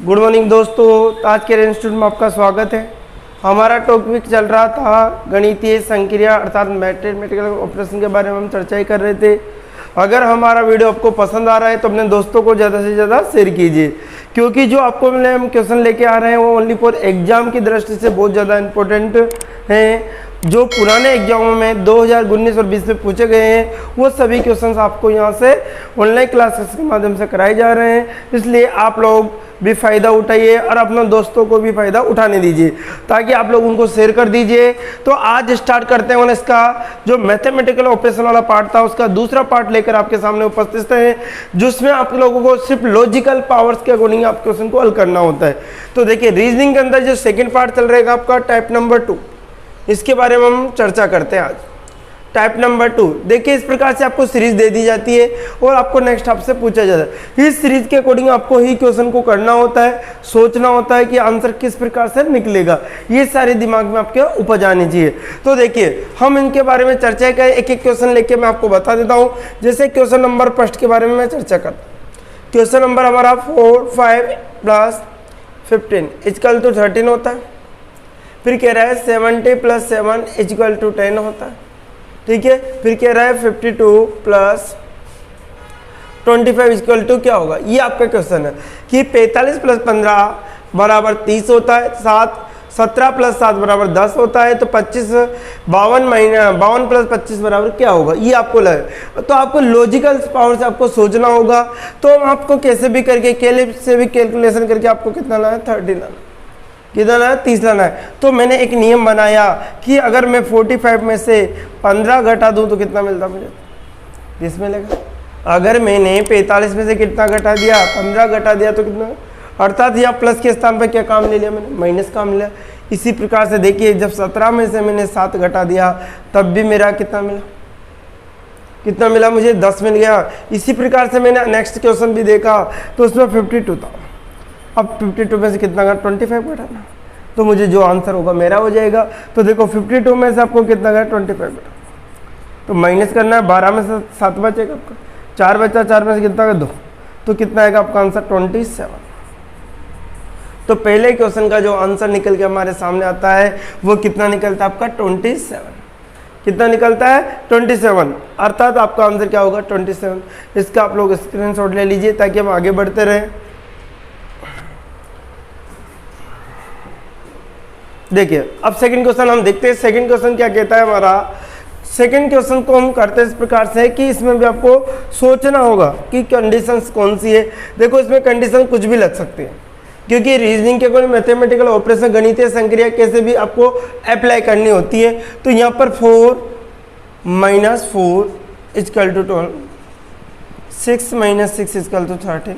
Good morning दोस्तों, आज के इंस्टीट्यूट में आपका स्वागत है। हमारा टॉपिक चल रहा था गणितीय संक्रिया अर्थात मैथमेटिकल ऑपरेशन के बारे में हम चर्चा ही कर रहे थे। अगर हमारा वीडियो आपको पसंद आ रहा है तो अपने दोस्तों को ज़्यादा से ज़्यादा शेयर कीजिए, क्योंकि जो आपको हम क्वेश्चन लेके आ रहे हैं वो ओनली फॉर एग्जाम की दृष्टि से बहुत ज़्यादा इंपॉर्टेंट हैं। जो पुराने एग्जामों में 2019 और 20 में पूछे गए हैं वो सभी क्वेश्चंस आपको यहाँ से ऑनलाइन क्लासेस के माध्यम से कराए जा रहे हैं। इसलिए आप लोग भी फ़ायदा उठाइए और अपने दोस्तों को भी फ़ायदा उठाने दीजिए ताकि आप लोग उनको शेयर कर दीजिए। तो आज स्टार्ट करते हैं इसका जो मैथमेटिकल ऑपरेशन वाला पार्ट था उसका दूसरा पार्ट लेकर आपके सामने उपस्थित हैं, जिसमें आप लोगों को सिर्फ लॉजिकल पावर्स के अकॉर्डिंग आप क्वेश्चन को हल करना होता है। तो देखिए रीजनिंग के अंदर जो सेकेंड पार्ट चल रहेगा आपका टाइप नंबर 2, इसके बारे में हम चर्चा करते हैं आज। टाइप नंबर 2 देखिए, इस प्रकार से आपको सीरीज दे दी जाती है और आपको नेक्स्ट आपसे पूछा जाता है। इस सीरीज के अकॉर्डिंग आपको ही क्वेश्चन को करना होता है, सोचना होता है कि आंसर किस प्रकार से निकलेगा। ये सारे दिमाग में आपके उपज आनी चाहिए। तो देखिए हम इनके बारे में चर्चा करें, एक एक क्वेश्चन लेके मैं आपको बता देता हूँ। जैसे क्वेश्चन नंबर फर्स्ट के बारे में मैं चर्चा करता हूँ। क्वेश्चन नंबर हमारा 4, 5 + 15 = 13 होता है। फिर कह रहा है 70 + 7 = 10 होता है। ठीक है, फिर कह रहा है 52 + 25 = क्या होगा। ये आपका क्वेश्चन है कि 45 + 15 = 30 होता है। 17 + 7 = 10 होता है। तो 52 + 25 बराबर क्या होगा, ये आपको लगे। तो आपको लॉजिकल पावर से आपको सोचना होगा। तो आपको कैसे भी करके से भी कैलकुलेशन करके आपको कितना लाना है, 30 लाना, कितना लाना है, 30 लाना है। तो मैंने एक नियम बनाया कि अगर मैं 45 में से 15 घटा दूं तो कितना मिलता मुझे, 30 मिलेगा। अगर मैंने 45 में से कितना घटा दिया, 15 घटा दिया तो कितना, अर्थात यह प्लस के स्थान पर क्या काम ले लिया मैंने, माइनस काम लिया। इसी प्रकार से देखिए जब 17 में से मैंने 7 घटा दिया तब भी मेरा कितना मिला, कितना मिला मुझे, 10 मिल गया। इसी प्रकार से मैंने नेक्स्ट क्वेश्चन भी देखा तो उसमें 52 था। अब 52 में से कितना घटा, 25 घटाना, तो मुझे जो आंसर होगा मेरा हो जाएगा। तो देखो 52 में से आपको कितना घटा, 25 घटा, तो माइनस करना है। 12 में से 7 बचेगा आपका, 4 बचा, 4 में से कितना 2, तो कितना आएगा आपका आंसर 27। तो पहले क्वेश्चन का जो आंसर निकल के हमारे सामने आता है वो कितना निकलता है आपका 27। कितना निकलता है 27, अर्थात आपका आंसर क्या होगा 27। इसका आप लोग स्क्रीनशॉट ले लीजिए ताकि हम आगे बढ़ते रहें। देखिए अब सेकंड क्वेश्चन हम देखते हैं। सेकंड क्वेश्चन क्या कहता है हमारा, सेकंड क्वेश्चन को हम करते हैं इस प्रकार से कि इसमें भी आपको सोचना होगा कि कंडीशंस कौन सी है। देखो इसमें कंडीशन कुछ भी लग सकती है, क्योंकि रीजनिंग के कोई मैथमेटिकल ऑपरेशन गणितीय संक्रिया कैसे भी आपको अप्लाई करनी होती है। तो यहाँ पर 4 - 4 = 12, 6 - 6 = 13,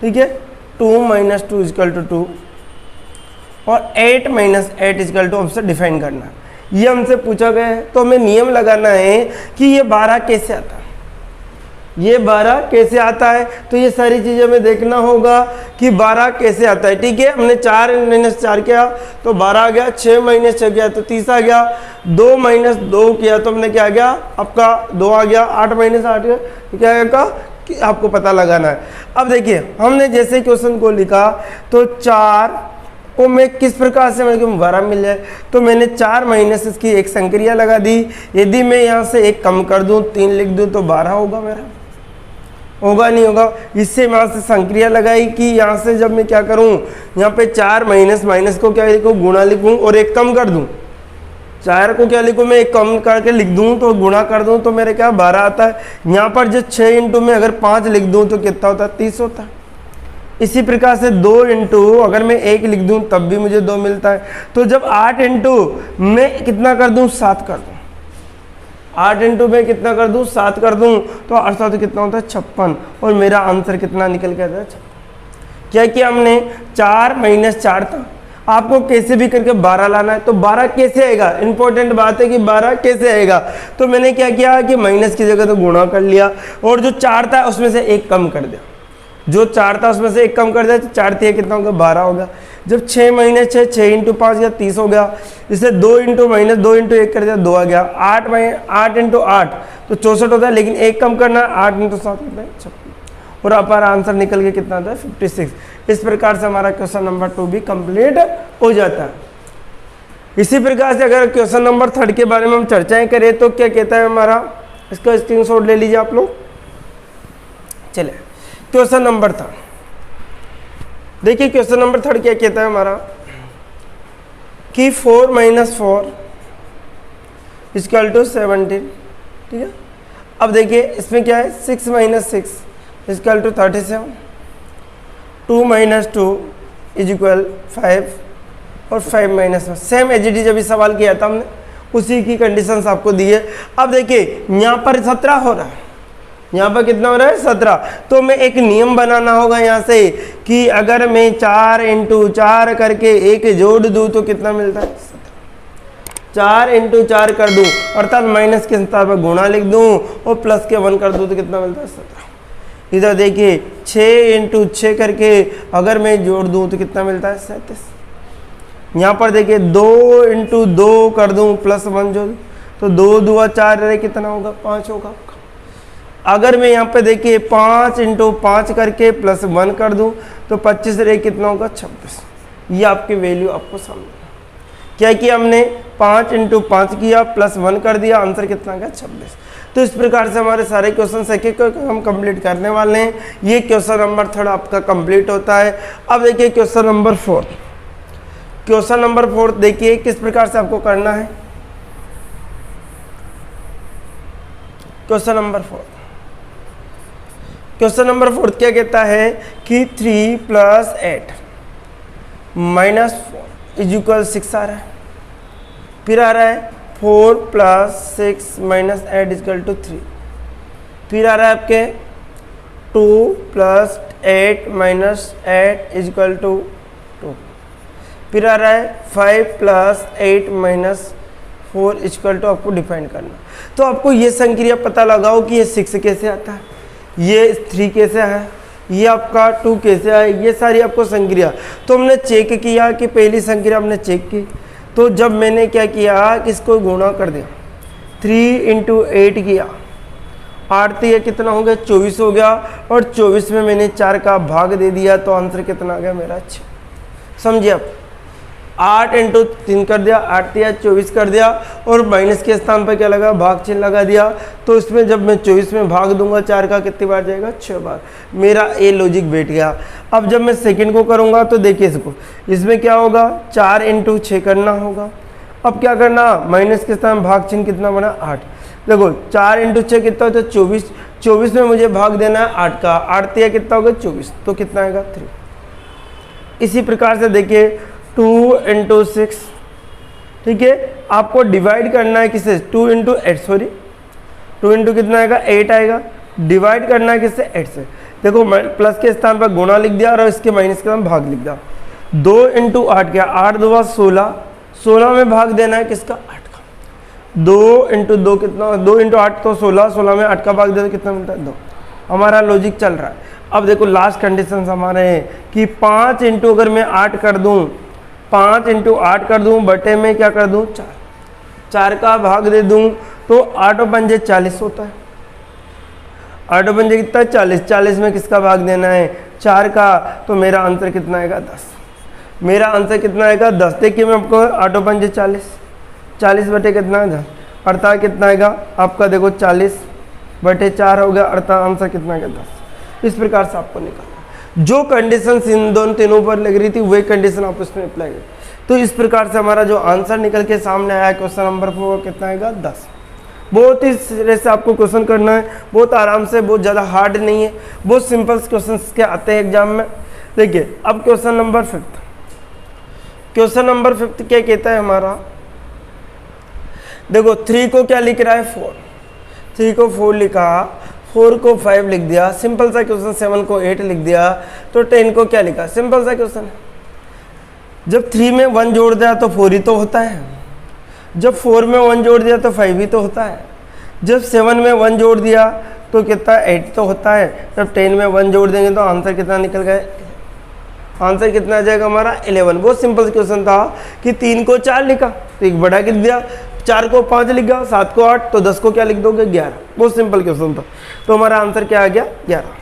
ठीक है, 2 - 2 = 2 और 8 - 8 = हमसे डिफाइन करना है। ये हमसे पूछा गया है तो हमें नियम लगाना है कि ये 12 कैसे आता है, ये 12 कैसे आता है। तो ये सारी चीज़ें हमें देखना होगा कि 12 कैसे आता है। ठीक है, हमने 4 - 4 किया तो 12 आ गया, 6 - 6 किया तो 30 आ गया, 2 - 2 किया तो हमने क्या आ गया आपका 2 आ गया, 8 - 8 क्या आएगा कि आपको पता लगाना है। अब देखिए हमने जैसे क्वेश्चन को लिखा तो 4 को मैं किस प्रकार से मेरे को 12 मिल जाए, तो मैंने 4 - इसकी एक संक्रिया लगा दी। यदि मैं यहाँ से एक कम कर दूँ, 3 लिख दूँ तो 12 होगा मेरा, होगा नहीं होगा। इससे मैं यहाँ से संक्रिया लगाई कि यहाँ से जब मैं क्या करूँ, यहाँ पे 4 माइनस को क्या लिखूँ, गुणा लिखूँ और एक कम कर दूँ। 4 को क्या लिखूँ मैं, एक कम करके लिख दूँ तो गुणा कर दूँ तो मेरे क्या 12 आता है। यहाँ पर जो 6 × में अगर 5 लिख दूँ तो कितना होता है, 30 होता है। इसी प्रकार से 2 × अगर मैं 1 लिख दूं तब भी मुझे 2 मिलता है। तो जब 8 × मैं कितना कर दूं, 7 कर दूं, 8 × मैं कितना कर दूं, 7 कर दूं, तो अर्थात तो कितना होता है 56। और मेरा आंसर कितना निकल के आता है 56। क्या किया हमने, 4 - 4 था, आपको कैसे भी करके 12 लाना है। तो 12 कैसे आएगा, इंपॉर्टेंट बात है कि 12 कैसे आएगा। तो मैंने क्या किया कि माइनस की जगह तो गुणा कर लिया और जो 4 था उसमें से एक कम कर दिया, जो 4 था उसमें से एक कम कर दिया तो 4 थी कितना होगा 12 होगा। जब 6 - 6 6 × 5 गया 30 हो गया। इसे 2 × - 2 × 1 कर दिया 2 आ गया। 8 × 8 तो 64 होता है, लेकिन एक कम करना 8 × 7 होता है 56। और हमारा आंसर निकल के कितना आता है 56। इस प्रकार से हमारा क्वेश्चन नंबर 2 भी कंप्लीट हो जाता है। इसी प्रकार से अगर क्वेश्चन नंबर 3 के बारे में हम चर्चाएं करें तो क्या कहता है हमारा, इसका स्क्रीनशॉट ले लीजिए आप लोग। चले क्वेश्चन नंबर 3, देखिए क्वेश्चन नंबर 3 क्या कहता है हमारा कि 4 - 4 = 17, ठीक है। अब देखिए इसमें क्या है, 6 - 6 = 37, 2 - 2 = 5 और 5 - 1 सेम एचडी जब इस सवाल किया था हमने उसी की कंडीशंस आपको दी है। अब देखिए यहाँ पर 17 हो रहा है, यहाँ पर कितना हो रहा है 17, तो मैं एक नियम बनाना होगा यहाँ से कि अगर मैं 4 × 4 करके एक जोड़ दूँ तो कितना मिलता है 17, 4 × 4 कर दूँ अर्थात माइनस के स्थान पर गुणा लिख दूँ और प्लस के 1 कर दूँ तो कितना मिलता है 17। इधर देखिए 6 × 6 करके अगर मैं जोड़ दूँ तो कितना मिलता है 37। यहाँ पर देखिए 2 × 2 कर दूँ प्लस 1 जोड़ तो 2 × 2 4 रहे कितना होगा 5 होगा। अगर मैं यहाँ पे देखिए 5 × 5 करके प्लस 1 कर दूँ तो 25 रहे कितना होगा 26। ये आपकी वैल्यू आपको सामने क्या किया हमने 5 × 5 किया प्लस 1 कर दिया, आंसर कितना आ गया 26। तो इस प्रकार से हमारे सारे क्वेश्चन एक हम कंप्लीट करने वाले हैं। ये क्वेश्चन नंबर 3 आपका कंप्लीट होता है। अब देखिए क्वेश्चन नंबर 4, क्वेश्चन नंबर 4 देखिए किस प्रकार से आपको करना है। क्वेश्चन नंबर 4, क्वेश्चन नंबर 4 क्या कहता है कि 3 + 8 - 4 = 6 आ रहा है, फिर आ रहा है 4 + 6 - 8 = 3, फिर आ रहा है आपके 2 + 8 - 8 = 2, फिर आ रहा है 5 + 8 - 4 = आपको डिफाइन करना। तो आपको ये संक्रिया पता लगाओ कि ये 6 कैसे आता है, ये 3 कैसे है, ये आपका 2 कैसे है, ये सारी आपको संक्रिया। तो हमने चेक किया कि पहली संक्रिया हमने चेक की, तो जब मैंने क्या किया कि इसको गुणा कर दिया 3 × 8 किया 8 ये कितना हो गया 24 हो गया, और 24 में मैंने 4 का भाग दे दिया तो आंसर कितना आ गया मेरा 6। समझिए आप 8 × 3 कर दिया, 8 या 24 कर दिया और माइनस के स्थान पर क्या लगा भाग चिन्ह लगा दिया। तो इसमें जब मैं 24 में भाग दूंगा 4 का कितनी बार जाएगा 6 बार, मेरा ये लॉजिक बैठ गया। अब जब मैं सेकंड को करूंगा तो देखिए इसको, इसमें क्या होगा 4 × 6 करना होगा। अब क्या करना माइनस के स्थान भाग चिन्ह कितना बना 8, देखो 4 × 6 कितना होता है 24, 24 में मुझे भाग देना है 8 का, 8 या कितना होगा 24 तो कितना आएगा 3। इसी प्रकार से देखिए 2 × 6, ठीक है, आपको डिवाइड करना है किससे 2 × 8 सॉरी 2 × कितना आएगा 8 आएगा, डिवाइड करना है किससे 8 से। देखो प्लस के स्थान पर गुणा लिख दिया और इसके माइनस के स्थान भाग लिख दिया। 2 × 8 क्या 8 2 16, 16 में भाग देना है किसका 8 का। 2 × 2 कितना 2 × 8 तो 16, 16 में 8 का भाग दे तो कितना मिलता है 2। हमारा लॉजिक चल रहा है। अब देखो लास्ट कंडीशन हमारे हैं कि 5 × अगर मैं 8 कर दूं 5 × 8 कर दूं बटे में क्या कर दूं 4, 4 का भाग दे दूं तो 8 और 5 40 होता है, 8 और 5 कितना 40, 40 में किसका भाग देना है 4 का, तो मेरा आंसर कितना आएगा 10। मेरा आंसर कितना आएगा 10। देखिए मैं आपको 8 और 5 40, 40 बटे कितना है 10, अर्थात कितना आएगा आपका देखो 40 बटे 4 हो गया, अर्थात आंसर कितना आएगा 10। इस प्रकार से आपको निकालना जो कंडीशन इन दोनों तीनों पर लग रही थी वही कंडीशन आप उसमें अप्लाई करें। तो इस प्रकार से हमारा जो आंसर निकल के सामने आया क्वेश्चन नंबर 4 कितना आएगा 10। बहुत ही तरह से आपको क्वेश्चन करना है, बहुत आराम से, बहुत ज़्यादा हार्ड नहीं है, बहुत सिंपल क्वेश्चन के आते हैं एग्जाम में। देखिए अब क्वेश्चन नंबर 5, क्वेश्चन नंबर 5 क्या कहता है हमारा, देखो 3 को क्या लिख रहा है 4, 3 को 4 लिखा, 4 को 5 लिख दिया, सिंपल सा क्वेश्चन। 7 को 8 लिख दिया, तो 10 को क्या लिखा, सिंपल सा क्वेश्चन। जब 3 में 1 जोड़ दिया तो 4 ही तो होता है, जब 4 में 1 जोड़ दिया तो 5 ही तो होता है, जब 7 में 1 जोड़ दिया तो कितना 8 तो होता है, जब 10 में 1 जोड़ देंगे तो आंसर कितना निकल गया, आंसर कितना आ जाएगा हमारा 11। बहुत सिंपल क्वेश्चन था कि 3 को 4 लिखा तो एक बड़ा लिख दिया, 4 को 5 लिख गया, 7 को 8, तो 10 को क्या लिख दोगे 11। बहुत सिंपल क्वेश्चन था। तो हमारा आंसर क्या आ गया 11,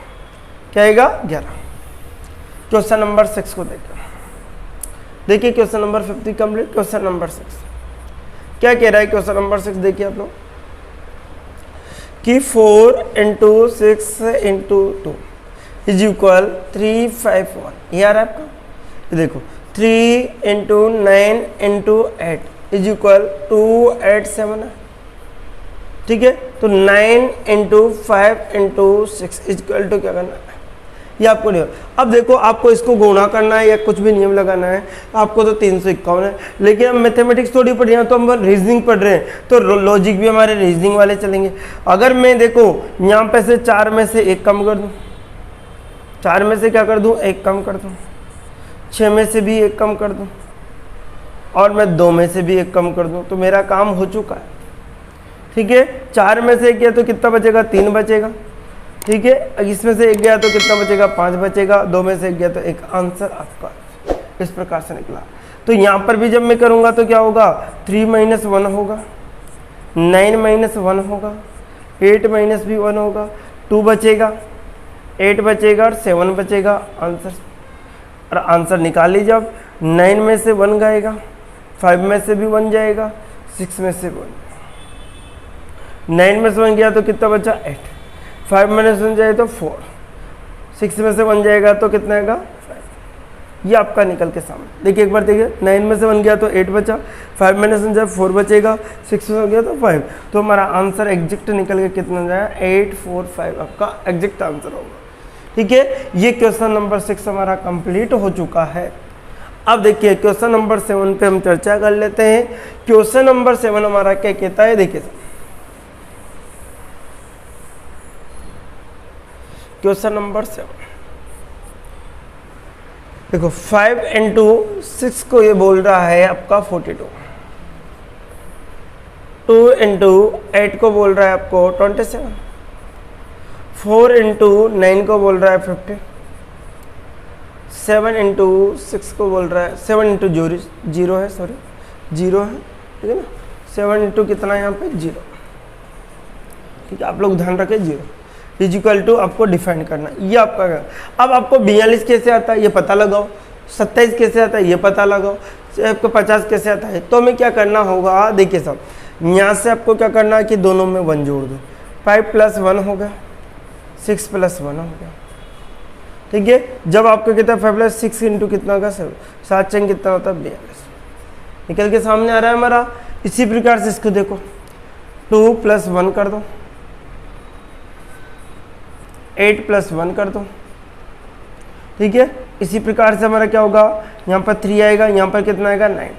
क्या आएगा 11। क्वेश्चन नंबर 6 को देखिए question number 50 complete. Question number 6 क्या कह रहा है? क्वेश्चन नंबर 6 देखिए आप लोग कि 4 इंटू 6 इंटू 2 इज इक्वल 351। ये आ रहा है आपका, ये देखो 3 इंटू 9 इंटू 8 इज इक्वल 287 है, ठीक है। तो 9 into 5 into 6 is equal to क्या करना है? ये आपको नहीं। अब देखो आपको इसको गुणा करना है या कुछ भी नियम लगाना है, आपको तो 351 है, लेकिन हम मैथमेटिक्स थोड़ी पढ़ रहे हैं, तो हम रीजनिंग पढ़ रहे हैं, तो लॉजिक भी हमारे रीजनिंग वाले चलेंगे। अगर मैं देखो यहाँ पे से 4 में से 1 कम कर दूँ, 4 में से क्या कर दूँ? 1 कम कर दूँ, 6 में से भी 1 कम कर दूँ, और मैं 2 में से भी 1 कम कर दूँ, तो मेरा काम हो चुका है, ठीक है। 4 में से 1 गया तो कितना बचेगा? 3 बचेगा, ठीक है। इसमें से 1 गया तो कितना बचेगा? 5 बचेगा। 2 में से 1 गया तो एक आंसर आपका इस प्रकार से निकला। तो यहाँ पर भी जब मैं करूँगा तो क्या होगा? 3 माइनस 1 होगा, 9 माइनस 1 होगा, 8 माइनस भी 1 होगा, 2 बचेगा, 8 बचेगा और 7 बचेगा आंसर। और आंसर निकाल लीजिए आप। 9 में से 1 गएगा, 5 में से भी 1 जाएगा, 6 में से 1, 9 में से 1 गया तो कितना बचा? 8, 5 में से 1 जाए तो 4, 6 में से 1 जाएगा तो कितना आएगा? 5। ये आपका निकल के सामने देखिए, एक बार देखिए। 9 में से 1 गया तो 8 बचा, 5 में से 1 जाए 4 बचेगा, 6 में से गया तो 5। तो हमारा आंसर एग्जैक्ट निकल के कितना जाएगा? 845 आपका एग्जैक्ट आंसर होगा, ठीक है। ये क्वेश्चन नंबर 6 हमारा कंप्लीट हो चुका है। अब देखिए क्वेश्चन नंबर 7 पे हम चर्चा कर लेते हैं। क्वेश्चन नंबर 7 हमारा क्या कहता है? देखिए क्वेश्चन नंबर 7 देखो, 5 इंटू 6 को ये बोल रहा है आपका 42, 2 इंटू 8 को बोल रहा है आपको 27, 4 इंटू 9 को बोल रहा है 50, 7 इंटू 6 को बोल रहा है 7 इंटू 0 है, सॉरी 0 है, ठीक है ना। 7 इंटू कितना है यहाँ पे? 0, ठीक है। आप लोग ध्यान रखें, 0 इजिकल टू आपको डिफाइन करना, ये आपका। अब आपको 42 कैसे आता है ये पता लगाओ, 27 कैसे आता है ये पता लगाओ, आपको 50 कैसे आता है। तो हमें क्या करना होगा? देखिए साहब, यहाँ से आपको क्या करना है कि दोनों में 1 जोड़ दो। 5 प्लस 1 हो गया, 6 प्लस 1 हो गया, ठीक है। जब आपको कितना 5 प्लस 6 इंटू कितना होगा? 7, 7 चंग कितना होता है? 42 निकल के सामने आ रहा है हमारा। इसी प्रकार से इसको देखो, 2 प्लस 1 कर दो, 8 प्लस 1 कर दो, ठीक है। इसी प्रकार से हमारा क्या होगा? यहाँ पर 3 आएगा, यहाँ पर कितना आएगा? 9,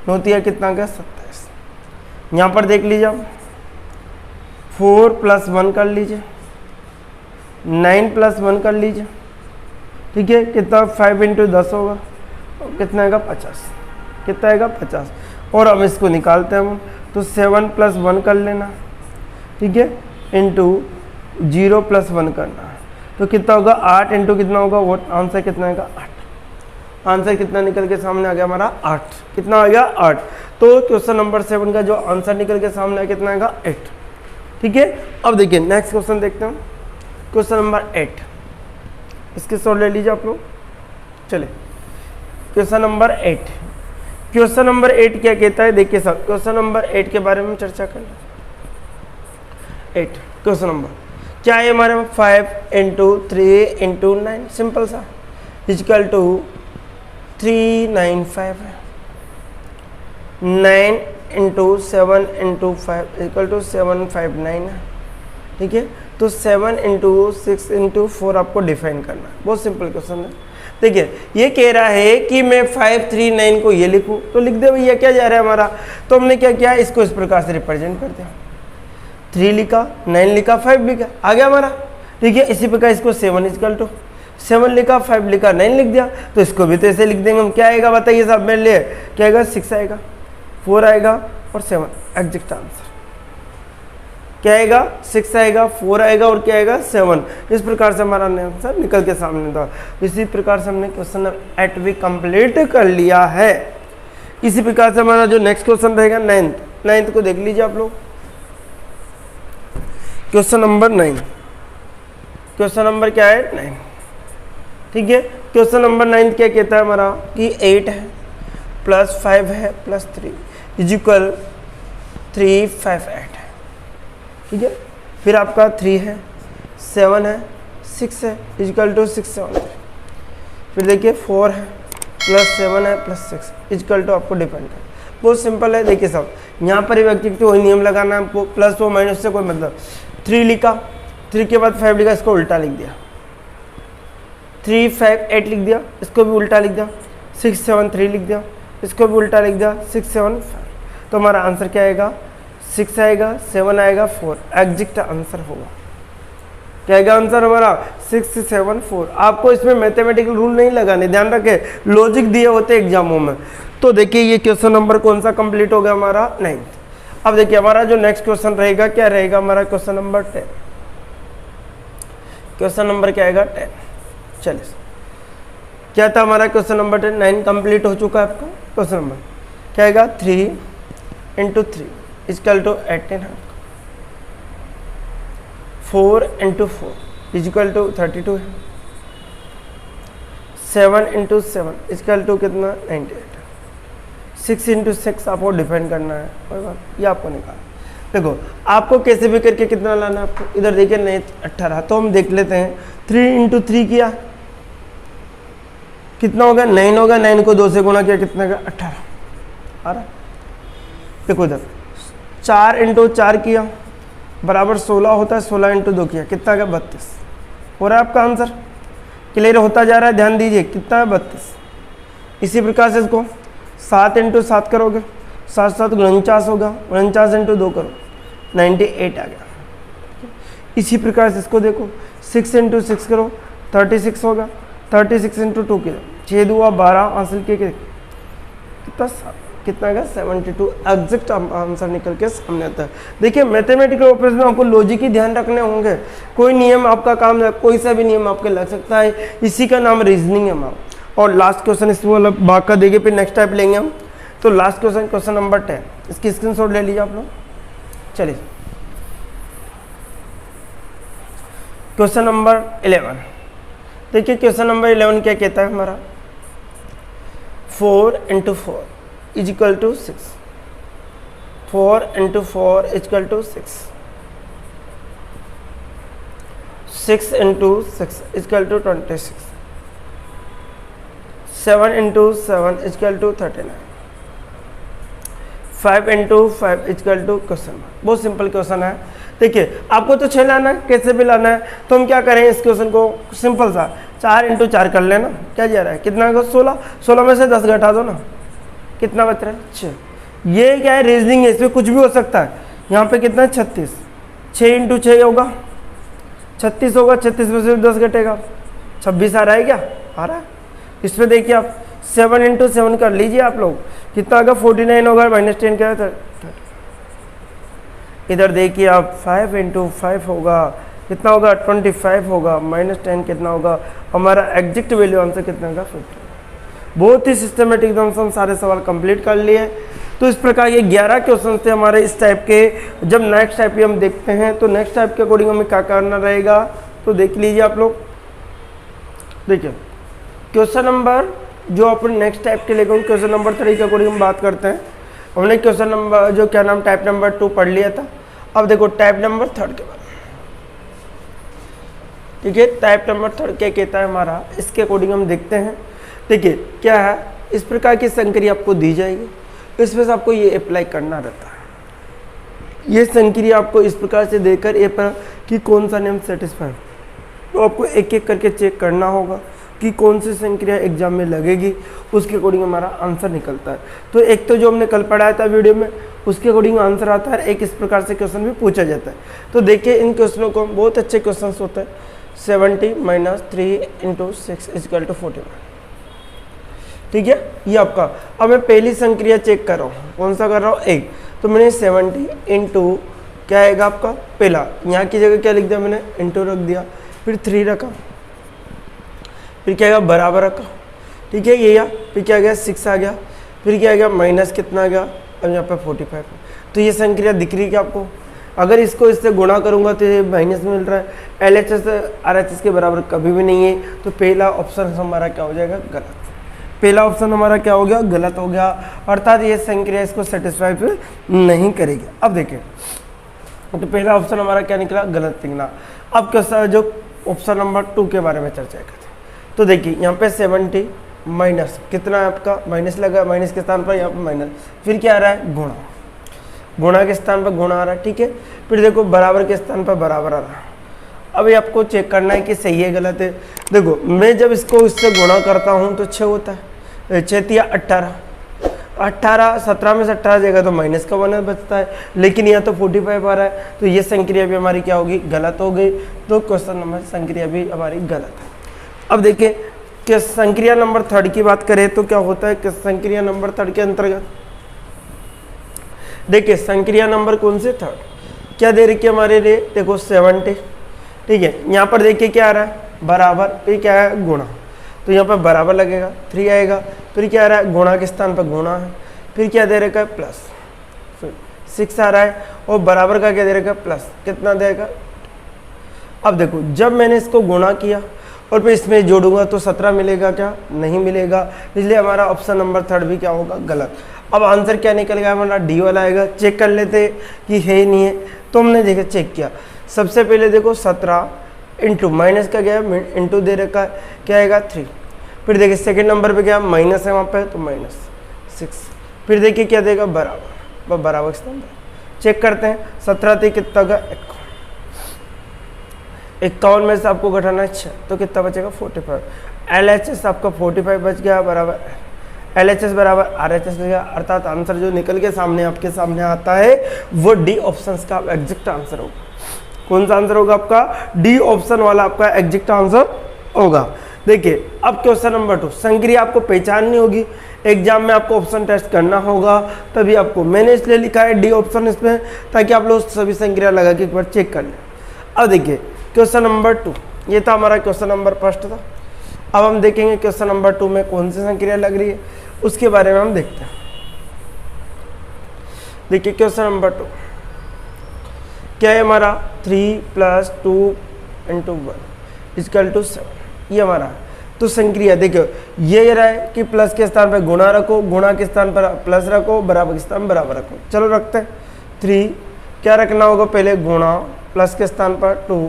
9 कितना आ गया? 27। यहाँ पर देख लीजिए आप, 4 प्लस 1 कर लीजिए, 9 प्लस 1 कर लीजिए, ठीक है। कितना? 5 इंटू 10 होगा, कितना आएगा? 50, कितना आएगा? 50। और हम इसको निकालते हैं हम, तो 7 प्लस 1 कर लेना, ठीक है, इंटू 0 प्लस 1 करना है, तो कितना होगा? 8 इंटू कितना होगा? वो आंसर कितना आएगा? 8। आंसर कितना निकल के सामने आ गया हमारा? 8। कितना आ गया? 8। तो क्वेश्चन नंबर 7 का जो आंसर निकल के सामने आया कितना आएगा? 8, ठीक है। अब देखिए नेक्स्ट क्वेश्चन देखते हैं, क्वेश्चन नंबर 8। इसके सॉल्व ले लीजिए आप लोग। चले क्वेश्चन नंबर 8। क्वेश्चन नंबर 8 क्या कहता है? देखिए सर, क्वेश्चन नंबर 8 के बारे में चर्चा कर लें। 8 क्वेश्चन नंबर क्या है हमारे में? 5 इंटू 3 इंटू 9, सिंपल सा, इजकल टू 395 है। 9 इंटू 7 इंटू 5 इजकल टू 759 है, ठीक है। तो 7 इंटू 6 इंटू 4 आपको डिफाइन करना है। बहुत सिंपल क्वेश्चन है। देखिए ये कह रहा है कि मैं 5 3 9 को ये लिखूं, तो लिख दे भैया, क्या जा रहा है हमारा। तो हमने क्या किया? इसको इस प्रकार से रिप्रेजेंट कर दिया, 3 लिखा, 9 लिखा, 5 लिखा, आ गया हमारा, ठीक है। इसी प्रकार इसको 7 इजकल टू 7 लिखा, 5 लिखा, 9 लिख दिया, तो इसको भी तो ऐसे लिख देंगे हम। क्या आएगा बताइए साहब मेरे लिए? क्या आएगा? 6 आएगा, 4 आएगा और 7, एग्जैक्ट आंसर। क्या आएगा? 6 आएगा, 4 आएगा और क्या आएगा? 7। इस प्रकार से हमारा आंसर निकल के सामने था। इसी प्रकार से हमने क्वेश्चन 8 भी कंप्लीट कर लिया है। इसी प्रकार से हमारा जो नेक्स्ट क्वेश्चन रहेगा 9th को देख लीजिए आप लोग। क्वेश्चन नंबर 9, क्वेश्चन नंबर क्या है? 9। ठीक है। क्वेश्चन नंबर 9 क्या कहता है हमारा कि 8 है प्लस 5 है प्लस 3 इज इक्वल 358 है, ठीक है। फिर आपका 3 है 7 है 6 है इज इक्वल टू 673। फिर देखिए 4 है प्लस 7 है प्लस 6 इज इक्वल टू आपको डिपेंड है। बहुत सिंपल है। देखिए सब यहाँ पर व्यक्ति वही नियम लगाना है आपको, प्लस वो माइनस से कोई मतलब। 3 लिखा, 3 के बाद 5 लिखा, इसको उल्टा लिख दिया। 3 5 8 लिख दिया, इसको भी उल्टा लिख दिया। 6 7 3 लिख दिया, इसको भी उल्टा लिख दिया। 6 7 5, तो हमारा आंसर क्या आएगा? 6 आएगा, 7 आएगा, 4 एग्जैक्ट आंसर होगा। क्या आएगा आंसर हमारा? 6 7 4। आपको इसमें मैथमेटिकल रूल नहीं लगाने, ध्यान रखें, लॉजिक दिए होते एग्जामों में। तो देखिए ये क्वेश्चन नंबर कौन सा कंप्लीट हो गया हमारा? 9। अब देखिए हमारा जो नेक्स्ट क्वेश्चन रहेगा क्या रहेगा हमारा? Question number 10। क्वेश्चन नंबर क्या आएगा? 10। चलिए क्या था हमारा क्वेश्चन नंबर 10? 9 कंप्लीट हो चुका है आपका। क्वेश्चन नंबर क्या आएगा? 3 × 3 इक्वल टू 18 है। 4 × 4 इक्वल टू 32 है। 7 × 7 इक्वल टू कितना? 98। 6 × 6 आपको डिफाइन करना है, कोई बात, ये आपको निकाल। देखो आपको कैसे भी करके कितना लाना है आपको, इधर देखिए नहीं 18, तो हम देख लेते हैं। 3 × 3 किया, कितना होगा? 9 होगा। 9 को 2 से गुणा किया, कितना का? 18 आ रहा। देखो इधर 4 × 4 किया बराबर 16 होता है। 16 × 2 किया, कितना का? 32 हो रहा है आपका आंसर। क्लियर होता जा रहा है, ध्यान दीजिए, कितना है? 32। इसी प्रकार से इसको 7 × 7 करोगे, 7 7 49 होगा। 49 × 2 करो, 98 आ गया। इसी प्रकार से इसको देखो, 6 × 6 करो, 36 होगा। 36 × 2 किया, 6 2 12 हासिल किए, कितना? कितना का? 72 एग्जैक्ट आंसर निकल के सामने आता है। देखिए मैथमेटिकल ऑपरेशन में आपको लॉजिक ही ध्यान रखने होंगे। कोई नियम आपका काम है, कोई सा भी नियम आपके लग सकता है, इसी का नाम रीजनिंग है मैम। और लास्ट क्वेश्चन इस वाला भाग का देंगे, फिर नेक्स्ट टाइप लेंगे हम। तो लास्ट क्वेश्चन, क्वेश्चन नंबर 10, इसकी स्क्रीनशॉट ले लीजिए आप लोग। चलिए क्वेश्चन नंबर 11 देखिए। क्वेश्चन नंबर 11 क्या कहता है हमारा? 4 × 4 is equal to 6। 4 × 4 is equal to 6। 6 × 6 is equal to 26। 7 × 7 is equal to 39। 5 × 5 is equal to question. बहुत सिंपल क्वेश्चन है। देखिए आपको तो 6 लाना है, कैसे भी लाना है। तो हम क्या करें, इस क्वेश्चन को सिंपल सा 4 × 4 कर लेना। क्या जा रहा है? कितना का? 16। 16 में से 10 घटा दो ना, कितना बच रहा है? 6। ये क्या है? रीजनिंग है, इसमें कुछ भी हो सकता है। यहाँ पे कितना? 36। 6 × 6 होगा 36 होगा। 36 में से 10 घटेगा, 26 आ रहा है क्या? आ रहा है। इसमें देखिए आप 7 × 7 कर लीजिए आप लोग, कितना होगा? 49 होगा, -10 क्या है? 30। इधर देखिए आप 5 × 5 होगा, कितना होगा? 25 होगा, -10 कितना होगा? हमारा एग्जैक्ट वैल्यू आंसर कितना का? 50। बहुत ही सिस्टमेटिक एकदम से हम सारे सवाल कंप्लीट कर लिए। तो इस प्रकार ये 11 क्वेश्चन थे हमारे इस टाइप के। जब नेक्स्ट टाइप की हम देखते हैं तो नेक्स्ट टाइप के अकॉर्डिंग हमें क्या करना रहेगा, तो देख लीजिए आप लोग। देखिए क्वेश्चन नंबर जो अपन नेक्स्ट टाइप के लेकर क्वेश्चन नंबर 3 के अकॉर्डिंग हम बात करते हैं। हमने क्वेश्चन नंबर जो क्या नाम टाइप नंबर 2 पढ़ लिया था। अब देखो टाइप नंबर 3 के बारे में। ठीक है, टाइप नंबर 3 क्या कहता है हमारा, इसके अकॉर्डिंग हम देखते हैं। देखिए क्या है, इस प्रकार की संक्रिया आपको दी जाएगी, इसमें से आपको ये अप्लाई करना रहता है। ये संक्रिया आपको इस प्रकार से देकर ये पर कि कौन सा नियम सेटिस्फाई, तो आपको एक एक करके चेक करना होगा कि कौन सी संक्रिया एग्जाम में लगेगी, उसके अकॉर्डिंग हमारा आंसर निकलता है। तो एक तो जो हमने कल पढ़ाया था वीडियो में उसके अकॉर्डिंग आंसर आता है, एक इस प्रकार से क्वेश्चन भी पूछा जाता है। तो देखिए इन क्वेश्चनों को बहुत अच्छे क्वेश्चन होते हैं। 70 - 3 × 6 = 41। ठीक है, ये आपका। अब मैं पहली संक्रिया चेक कर रहा हूँ, कौन सा कर रहा हूँ, एक। तो मैंने 70 × क्या आएगा आपका पहला, यहाँ की जगह क्या लिख दिया मैंने, इंटू रख दिया, फिर 3 रखा, फिर क्या आएगा बराबर रखा। ठीक है, ये या फिर क्या आ गया 6 आ गया, फिर क्या आ गया माइनस कितना आ गया, अब यहाँ पे 45 है। तो ये संक्रिया दिख रही है क्या आपको, अगर इसको इससे गुणा करूंगा तो ये माइनस में मिल रहा है, LHS RHS के बराबर कभी भी नहीं है, तो पहला ऑप्शन हमारा क्या हो जाएगा, गलत। पहला ऑप्शन हमारा क्या हो गया, गलत हो गया, अर्थात ये संक्रिया इसको सेटिस्फाई नहीं करेगी। अब देखिए तो पहला ऑप्शन हमारा क्या निकला, गलत निकला। अब क्या जो ऑप्शन नंबर 2 के बारे में चर्चा करते हैं, तो देखिए यहाँ पे 70 माइनस कितना है आपका, माइनस लगा, माइनस के स्थान पर यहाँ पे माइनस, फिर क्या आ रहा है, गुणा, गुणा के स्थान पर गुणा आ रहा है, ठीक है। फिर देखो बराबर के स्थान पर बराबर आ रहा है। अब ये आपको चेक करना है कि सही है गलत है। देखो मैं जब इसको इससे गुणा करता हूँ तो 6 होता है, 6 या 18, 18 17 में से 18 जाएगा तो माइनस का 1 बचता है, लेकिन यहाँ तो 45 आ रहा है, तो ये संक्रिया भी हमारी क्या होगी, गलत हो गई। तो क्वेश्चन नंबर संक्रिया भी हमारी गलत है। अब देखिए कि संक्रिया नंबर 3 की बात करें तो क्या होता है कि संक्रिया नंबर 3 के अंतर्गत देखिए संक्रिया नंबर कौन से 3 क्या दे रखी है हमारे लिए, देखो 70, ठीक है। यहाँ पर देखिए क्या आ रहा है, बराबर, फिर क्या है, गुणा, तो यहाँ पर बराबर लगेगा, 3 आएगा, फिर क्या आ रहा है, गुणा के स्थान पर गुणा है, फिर क्या दे रखा है, प्लस 6 आ रहा है, और बराबर का क्या दे रखा है, प्लस, कितना देगा। अब देखो जब मैंने इसको गुणा किया और फिर इसमें जोड़ूंगा तो 17 मिलेगा, क्या नहीं मिलेगा, इसलिए हमारा ऑप्शन नंबर 3 भी क्या होगा, गलत। अब आंसर क्या निकल गया हमारा, डी वाला आएगा। चेक कर लेते कि है ही नहीं है, तो हमने देखा चेक किया। सबसे पहले देखो 17 इंटू माइनस का गया, इंटू दे रखा है, क्या आएगा 3। फिर देखिए सेकंड नंबर पे क्या माइनस है वहाँ पे, तो -6। फिर देखिए क्या देगा, बराबर, बराबर चेक करते हैं। 17 थी कितना का, 51 में से आपको घटाना है 6, तो कितना बचेगा 45। LHS आपका 45 बच गया, बराबर LHS बराबर RHS बच गया, अर्थात आंसर जो निकल के सामने आपके सामने आता है वो डी ऑप्शन का एग्जैक्ट आंसर होगा। कौन सा आंसर होगा आपका, डी ऑप्शन वाला आपका एग्जैक्ट आंसर होगा। देखिए अब क्वेश्चन नंबर 2, संक्रिया आपको पहचाननी होगी, एग्जाम में आपको ऑप्शन टेस्ट करना होगा, तभी आपको मैंने इसलिए लिखा है डी ऑप्शन इसमें, ताकि आप लोग सभी संक्रिया लगा के एक बार चेक कर लें। अब देखिए क्वेश्चन नंबर 2, ये था हमारा क्वेश्चन नंबर 1 था। अब हम देखेंगे क्वेश्चन नंबर 2 में कौन सी संक्रिया लग रही है, उसके बारे में हम देखते हैं। देखिए क्वेश्चन नंबर 2 क्या है हमारा, 3 + 2 × 1 = 7, ये हमारा। तो संक्रिया देखो ये रहा है कि प्लस के स्थान पर गुणा रखो, गुणा के स्थान पर प्लस रखो, बराबर के स्थान बराबर रखो। चलो रखते हैं। 3 क्या रखना होगा, पहले गुणा, प्लस के स्थान पर 2,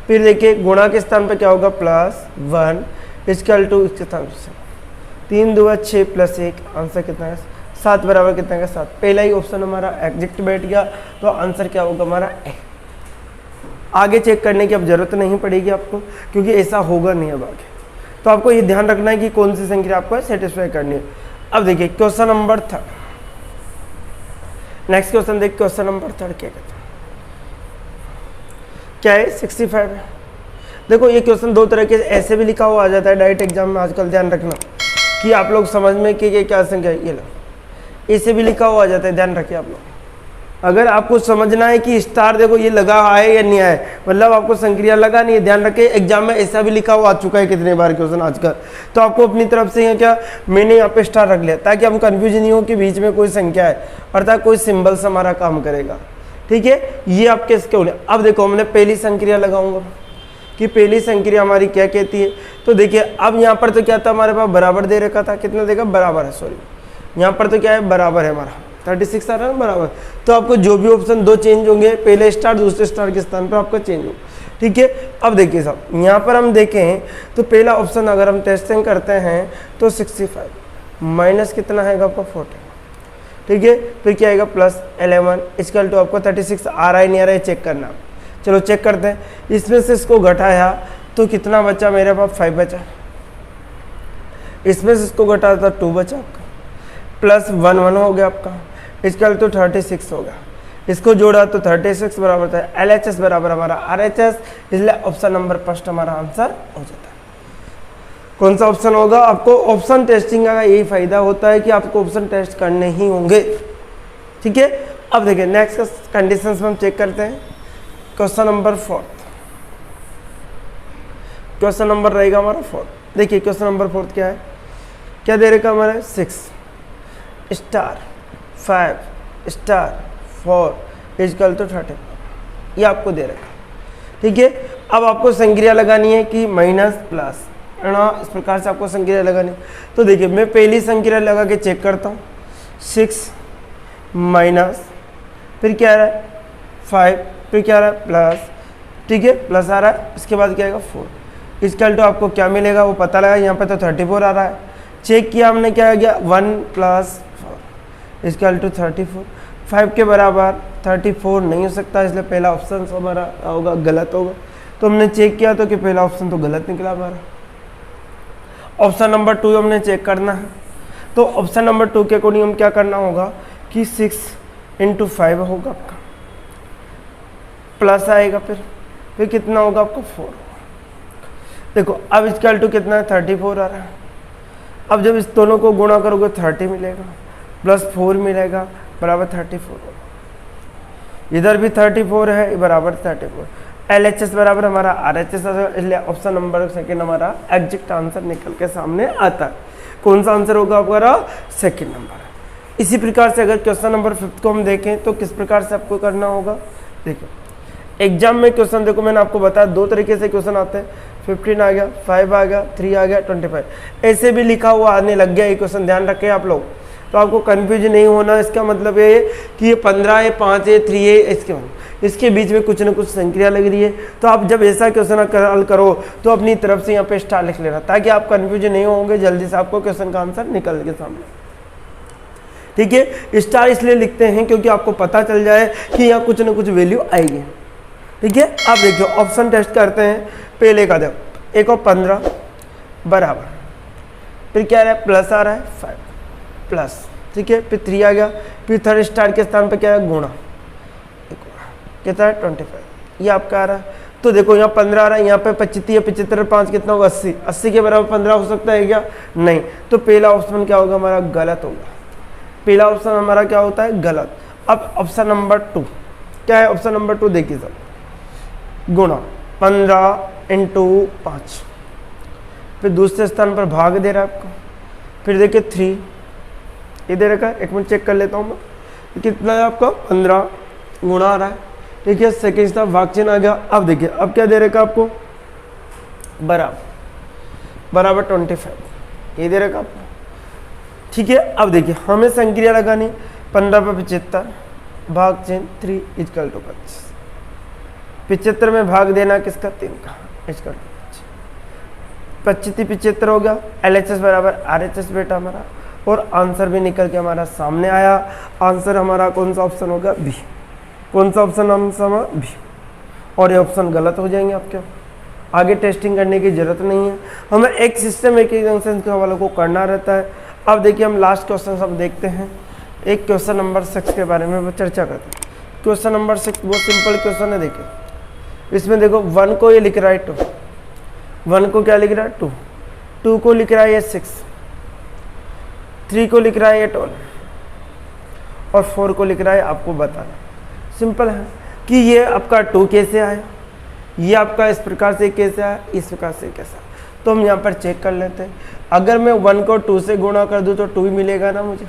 फिर देखिए गुणा के स्थान पर क्या होगा, +1 = इसके स्थान पर 3 2 6 + 1, आंसर कितना है 7, बराबर कितना है 7। पहला ही ऑप्शन हमारा एग्जैक्ट बैठ गया, तो आंसर क्या होगा हमारा ए। आगे चेक करने की अब जरूरत नहीं पड़ेगी आपको, क्योंकि ऐसा होगा नहीं अब आगे। तो आपको ये ध्यान रखना है कि कौन सी संख्या आपको सेटिस्फाई करनी है। अब देखिए क्वेश्चन नंबर 3, नेक्स्ट क्वेश्चन देखिए क्वेश्चन नंबर 3 क्या कहते हैं, क्या है 65 है। देखो ये क्वेश्चन दो तरह के ऐसे भी लिखा हुआ आ जाता है डायरेक्ट एग्जाम में, आजकल ध्यान रखना कि आप लोग समझ में कि ये क्या संख्या है, ये लो ऐसे भी लिखा हुआ आ जाता है, ध्यान रखिए आप लोग। अगर आपको समझना है कि स्टार देखो ये लगा है या नहीं है, मतलब आपको संक्रिया लगा नहीं है, ध्यान रखिए एग्जाम में ऐसा भी लिखा हुआ आ चुका है कितने बार क्वेश्चन आजकल। तो आपको अपनी तरफ से क्या मैंने यहाँ पे स्टार रख लिया ताकि हम कंफ्यूज नहीं हो कि बीच में कोई संख्या है, अर्थात कोई सिंबल्स हमारा काम करेगा, ठीक है। ये आपके इसके बोले। अब देखो हमने पहली संक्रिया लगाऊंगा कि पहली संक्रिया हमारी क्या कहती है, तो देखिए अब यहाँ पर तो क्या था हमारे पास बराबर दे रखा था, कितना देगा बराबर है, सॉरी यहाँ पर तो क्या है बराबर है हमारा 36 आ रहा है ना बराबर। तो आपको जो भी ऑप्शन दो चेंज होंगे, पहले स्टार दूसरे स्टार के स्थान पर आपका चेंज होगा, ठीक है। अब देखिए साहब यहाँ पर हम देखें तो पहला ऑप्शन अगर हम टेस्टिंग करते हैं तो 65 माइनस कितना है आपका 40, ठीक है। फिर क्या आएगा +11 इक्वल टू आपको 36 आ रहा है नहीं आ रहा है चेक करना। चलो चेक करते हैं, इसमें से इसको घटाया तो कितना बचा मेरे पास 5 बचा, इसमें से इसको घटाया था 2 बचा आपका, +1 1 हो गया आपका, इक्वल टू 36 होगा, इसको जोड़ा तो 36 बराबर था LHS बराबर हमारा RHS, इसलिए ऑप्शन नंबर 1 हमारा आंसर हो जाता है। कौन सा ऑप्शन होगा, आपको ऑप्शन टेस्टिंग का यही फायदा होता है कि आपको ऑप्शन टेस्ट करने ही होंगे, ठीक है। अब देखिए नेक्स्ट कंडीशंस में हम चेक करते हैं। क्वेश्चन नंबर 4, क्वेश्चन नंबर रहेगा हमारा 4। देखिए क्वेश्चन नंबर 4 क्या है, क्या दे रखा हमारा 6 * 5 * 4 इक्वल टू 30, ये आपको दे रखा। ठीक है, अब आपको संक्रिया लगानी है कि माइनस प्लस, है ना, इस प्रकार से आपको संक्रिया लगानी है। तो देखिए मैं पहली संक्रिया लगा के चेक करता हूँ, 6 माइनस, फिर क्या आ रहा है 5, फिर क्या आ रहा है प्लस, ठीक है प्लस आ रहा है, इसके बाद क्या आएगा 4। इक्वल टू आपको क्या मिलेगा वो पता लगा, यहाँ पे तो 34 आ रहा है, चेक किया हमने, क्या आ गया 1 + 4 इक्वल टू 34। 5 के बराबर 34 नहीं हो सकता, इसलिए पहला ऑप्शन हमारा होगा गलत होगा। तो हमने चेक किया तो कि पहला ऑप्शन तो गलत निकला हमारा। ऑप्शन नंबर 2 हमने चेक करना है, तो ऑप्शन नंबर 2 के अकॉर्डिंग हम क्या करना होगा कि 6 × 5 होगा आपका, प्लस आएगा, फिर कितना होगा आपको 4। देखो अब इक्वल टू कितना है 34 आ रहा है। अब जब इस दोनों को गुणा करोगे 30 मिलेगा, प्लस 4 मिलेगा, बराबर 34 होगा। इधर भी 34 है, बराबर 34। LHS बराबर हमारा RHS, इसलिए ऑप्शन नंबर सेकेंड हमारा एग्जैक्ट आंसर निकल के सामने आता है। कौन सा आंसर होगा हमारा? Second number. इसी प्रकार से अगर क्वेश्चन नंबर 5 को हम देखें तो किस प्रकार से आपको करना होगा। देखो एग्जाम में क्वेश्चन, देखो मैंने आपको बताया 2 तरीके से क्वेश्चन आते हैं, 15 आ गया, 5 आ गया, 3 आ गया, 25 ऐसे भी लिखा हुआ आने लग गया ये क्वेश्चन, ध्यान रखें आप लोग। तो आपको कंफ्यूज नहीं होना, इसका मतलब ये कि ये 15 है, 5 है, 3 है, इसके बीच में कुछ ना कुछ संक्रिया लग रही है। तो आप जब ऐसा क्वेश्चन हल करो तो अपनी तरफ से यहाँ पे स्टार लिख लेना, ताकि आप कंफ्यूज नहीं होंगे, जल्दी से आपको क्वेश्चन का आंसर निकल के सामने। ठीक है, स्टार इसलिए लिखते हैं क्योंकि आपको पता चल जाए कि यहाँ कुछ ना कुछ वैल्यू आएगी। ठीक है, आप देखिए ऑप्शन टेस्ट करते हैं। पहले का देखो 1 और 15 बराबर, फिर क्या आ रहा है प्लस आ रहा है 5 प्लस, ठीक है, फिर 3 आ गया, फिर थर्ड स्टार के स्थान पे क्या है गुणा, कितना है 25, ये आपका आ रहा है। तो देखो यहाँ 15 आ रहा है, यहाँ पे 25 है, 75 5 कितना होगा 80, 80 के बराबर 15 हो सकता है क्या? नहीं। तो पहला ऑप्शन क्या होगा हमारा? गलत होगा। पहला ऑप्शन हमारा क्या होता है? गलत। अब ऑप्शन नंबर 2 क्या है? ऑप्शन नंबर 2 देखिए सब, गुणा 15 × 5, फिर दूसरे स्थान पर भाग दे रहा है आपको, फिर देखिए 3 ये दे रखा है, एक मिनट चेक कर लेता हूँ मैं, कितना है आपका 15 गुणा आ रहा है। ठीक है, सेकेंड स्थान भाग चिन्ह आ गया। अब देखिए अब क्या दे रखा आपको? बराबर 25 ये दे रखा आपको। ठीक है, अब देखिए हमें संक्रिया लगानी, 15 पे 75 भाग चिन्ह 3 इक्वल टू 25, 75 में भाग देना किसका? 3 का, इसका 25 75 हो गया। LHS बराबर RHS बेटा हमारा, और आंसर भी निकल के हमारा सामने आया। आंसर हमारा कौन सा ऑप्शन होगा? बी। कौन सा ऑप्शन हम समा? बी। और ये ऑप्शन गलत हो जाएंगे आपके, आगे टेस्टिंग करने की जरूरत नहीं है, हमें एक सिस्टम एक जंक्शन के हवाले को करना रहता है। अब देखिए हम लास्ट क्वेश्चन सब देखते हैं, एक क्वेश्चन नंबर 6 के बारे में चर्चा करते हैं। क्वेश्चन नंबर 6 बहुत सिंपल क्वेश्चन है। देखिए इसमें देखो 1 को ये लिख रहा है 2, 1 को क्या लिख रहा है 2, 2 को लिख रहा है ये 6, 3 को लिख रहा है ये 12 और 4 को लिख रहा है आपको बताना। सिंपल है कि ये आपका 2 कैसे आया, ये आपका इस प्रकार से कैसे आया, इस प्रकार से कैसा। तो हम यहाँ पर चेक कर लेते हैं। अगर मैं 1 को 2 से गुणा कर दूँ तो 2 ही मिलेगा ना मुझे।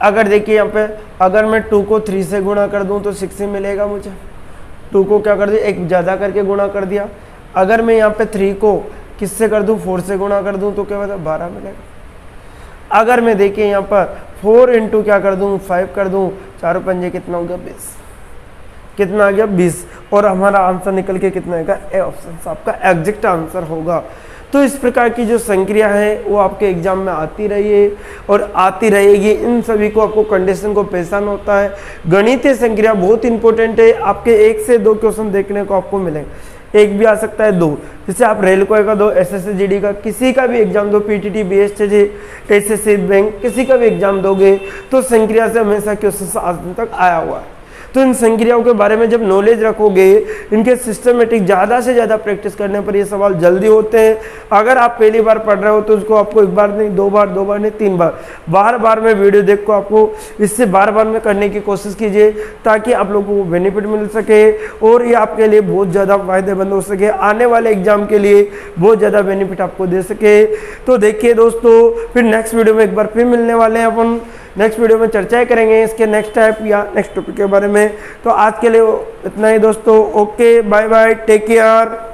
अगर देखिए यहाँ पे अगर मैं 2 को 3 से गुणा कर दूँ तो 6 ही मिलेगा मुझे। 2 को क्या कर दिया, एक ज़्यादा करके गुणा कर दिया। अगर मैं यहाँ पे 3 को किससे कर दूँ, 4 से गुणा कर दूँ तो क्या मतलब 12 मिलेगा। अगर मैं देखिए यहाँ पर 4 × क्या कर दूँ 5 कर दूँ, 4 पंजे कितना होगा 20, कितना आ गया 20, और हमारा आंसर निकल के कितना आएगा? ए ऑप्शन आपका एग्जैक्ट आंसर होगा। तो इस प्रकार की जो संक्रिया है वो आपके एग्जाम में आती रही है और आती रहेगी। इन सभी को आपको कंडीशन को पहचान होता है। गणितीय संक्रिया बहुत इंपॉर्टेंट है, आपके 1 से 2 क्वेश्चन देखने को आपको मिलेंगे, एक भी आ सकता है 2। जैसे आप रेलवे का दो, SSC GD का किसी का भी एग्जाम दो, PTT BSTG SSC बैंक किसी का भी एग्जाम दोगे तो संक्रिया से हमेशा क्वेश्चन आज तक आया हुआ है। तो इन संक्रियाओं के बारे में जब नॉलेज रखोगे, इनके सिस्टमेटिक ज़्यादा से ज़्यादा प्रैक्टिस करने पर ये सवाल जल्दी होते हैं। अगर आप पहली बार पढ़ रहे हो तो उसको आपको 1 बार नहीं 2 बार, 2 बार नहीं 3 बार, बार में वीडियो देख को आपको इससे बार में करने की कोशिश कीजिए, ताकि आप लोगों को बेनिफिट मिल सके और ये आपके लिए बहुत ज़्यादा फायदेमंद हो सके, आने वाले एग्जाम के लिए बहुत ज़्यादा बेनिफिट आपको दे सके। तो देखिए दोस्तों, फिर नेक्स्ट वीडियो में एक बार फिर मिलने वाले हैं अपन। नेक्स्ट वीडियो में चर्चाएं करेंगे इसके नेक्स्ट टाइप या नेक्स्ट टॉपिक के बारे में। तो आज के लिए इतना ही दोस्तों, okay bye bye, take care.